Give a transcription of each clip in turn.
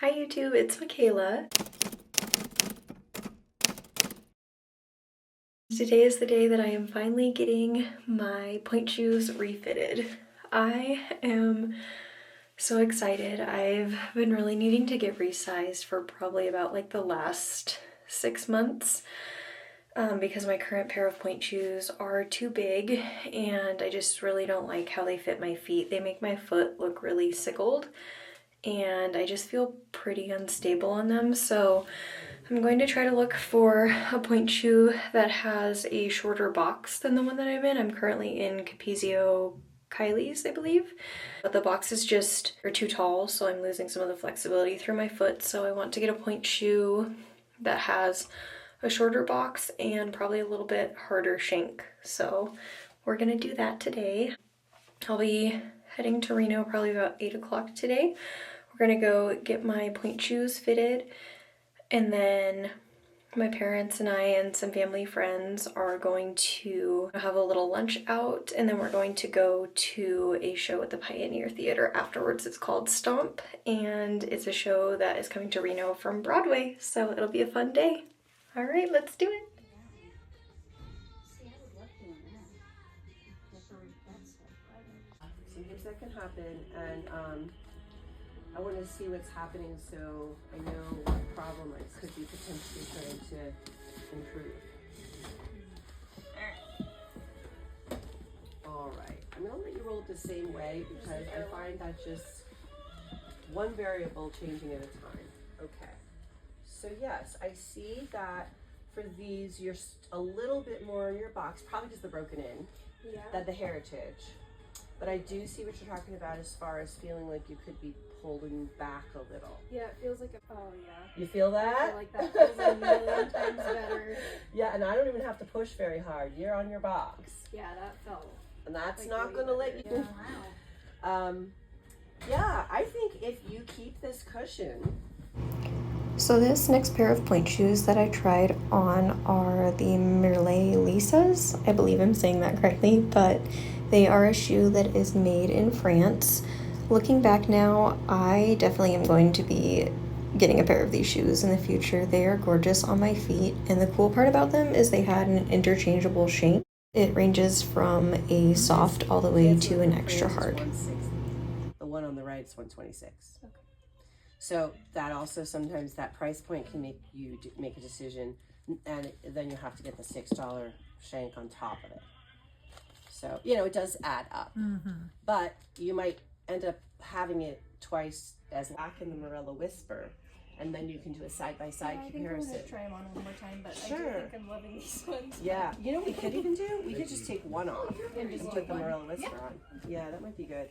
Hi YouTube, it's Michaela. Today is the day that I am finally getting my pointe shoes refitted. I am so excited. I've been really needing to get resized for probably about like the last 6 months because my current pair of pointe shoes are too big and I just really don't like how they fit my feet. They make my foot look really sickled and I just feel pretty unstable on them, so I'm going to try to look for a pointe shoe that has a shorter box than the one that I'm in. I'm currently in Capezio Kylie's, I believe, but the boxes just are too tall, so I'm losing some of the flexibility through my foot, so I want to get a pointe shoe that has a shorter box and probably a little bit harder shank. So we're gonna do that today. I'll be heading to Reno probably about 8 o'clock today. We're gonna go get my pointe shoes fitted, and then my parents and I and some family friends are going to have a little lunch out, and then we're going to go to a show at the Pioneer Theater afterwards. It's called Stomp, and it's a show that is coming to Reno from Broadway, so it'll be a fun day. All right, let's do it. Sometimes that can happen, and I want to see what's happening so I know what problem I could be potentially trying to improve. All right, I'm going to let you roll it the same way because I find that just one variable changing at a time. Okay, so yes, I see that for these you're a little bit more in your box, probably just the broken in, than the heritage. But I do see what you're talking about as far as feeling like you could be pulling back a little. Yeah, it feels like a, oh yeah. You feel that? I feel like that feels a million times better. Yeah, and I don't even have to push very hard. You're on your box. Yeah, that felt. And that's like not really gonna let you. Yeah. Wow. Yeah, I think if you keep this cushion. So this next pair of pointe shoes that I tried on are the Merle Lisas. I believe I'm saying that correctly, but they are a shoe that is made in France. Looking back now, I definitely am going to be getting a pair of these shoes in the future. They are gorgeous on my feet, and the cool part about them is they had an interchangeable shank. It ranges from a soft all the way to an extra hard. 160. The one on the right is 126. Okay. So that also sometimes that price point can make you make a decision, and then you have to get the $6 shank on top of it. So, you know, it does add up. But you might end up having it twice as black in the Morella Whisper, and then you can do a side-by-side comparison. I think I'm gonna try them on one more time, but Sure. I do think I'm loving these ones. Yeah, you know what we could even do? We could just take one off And and just put take the one. Morella Whisper on. Yeah, that might be good.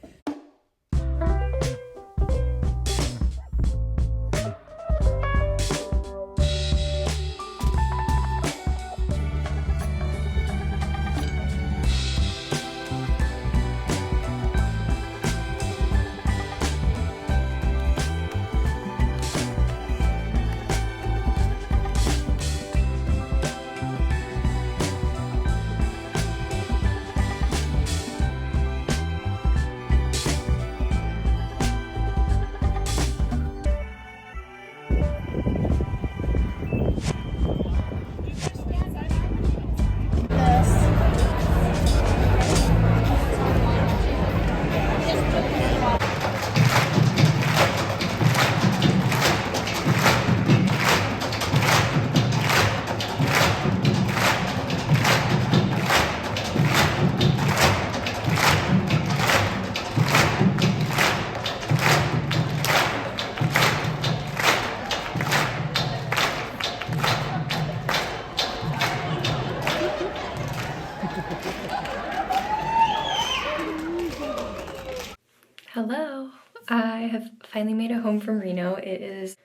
Hello, I have finally made it home from Reno. It's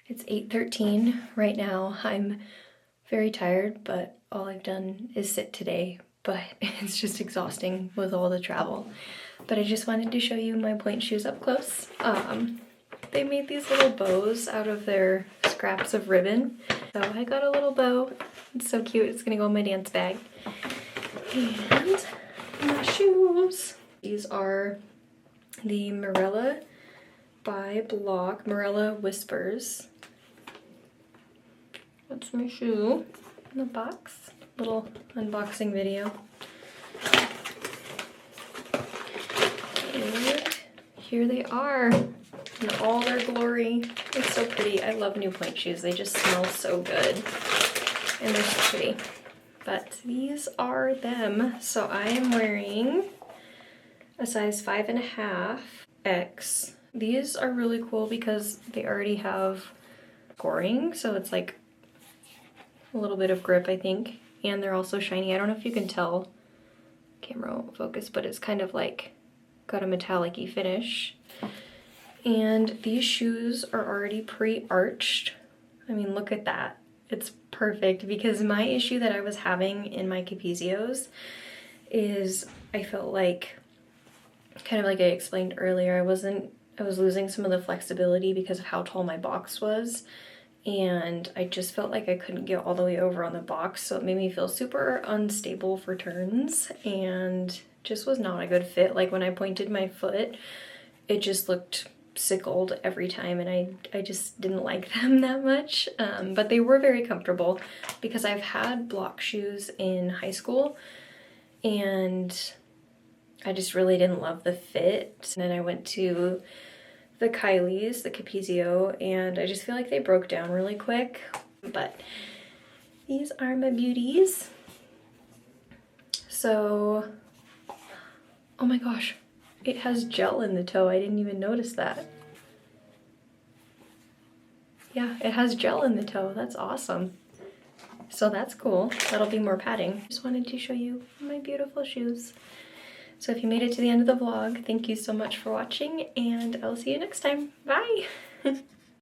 8:13 right now. I'm very tired, but all I've done is sit today, but it's just exhausting with all the travel. But I just wanted to show you my pointe shoes up close. They made these little bows out of their scraps of ribbon. So I got a little bow. It's so cute. It's gonna go in my dance bag. And my shoes. These are the Morella by Block, Morella Whispers. That's my shoe in the box. Little unboxing video. And here they are in all their glory. It's so pretty. I love new Pointe shoes. They just smell so good. And they're so pretty. But these are them. So I am wearing a size 5.5 X. These are really cool because they already have scoring, so it's like a little bit of grip, I think. And they're also shiny. I don't know if you can tell, camera won't focus, but it's kind of like got a metallic-y finish. And these shoes are already pre-arched. I mean, look at that. It's perfect because my issue that I was having in my Capizios is I felt like, kind of like I explained earlier, I was losing some of the flexibility because of how tall my box was. And I just felt like I couldn't get all the way over on the box, so it made me feel super unstable for turns and just was not a good fit. Like when I pointed my foot, it just looked sickled every time, and I just didn't like them that much. But they were very comfortable because I've had Block shoes in high school and I just really didn't love the fit. And then I went to the Kylie's, the Capizio, and I just feel like they broke down really quick. But these are my beauties. So, oh my gosh, it has gel in the toe. I didn't even notice that. Yeah, it has gel in the toe. That's awesome. So that's cool. That'll be more padding. Just wanted to show you my beautiful shoes. So if you made it to the end of the vlog, thank you so much for watching, and I'll see you next time. Bye!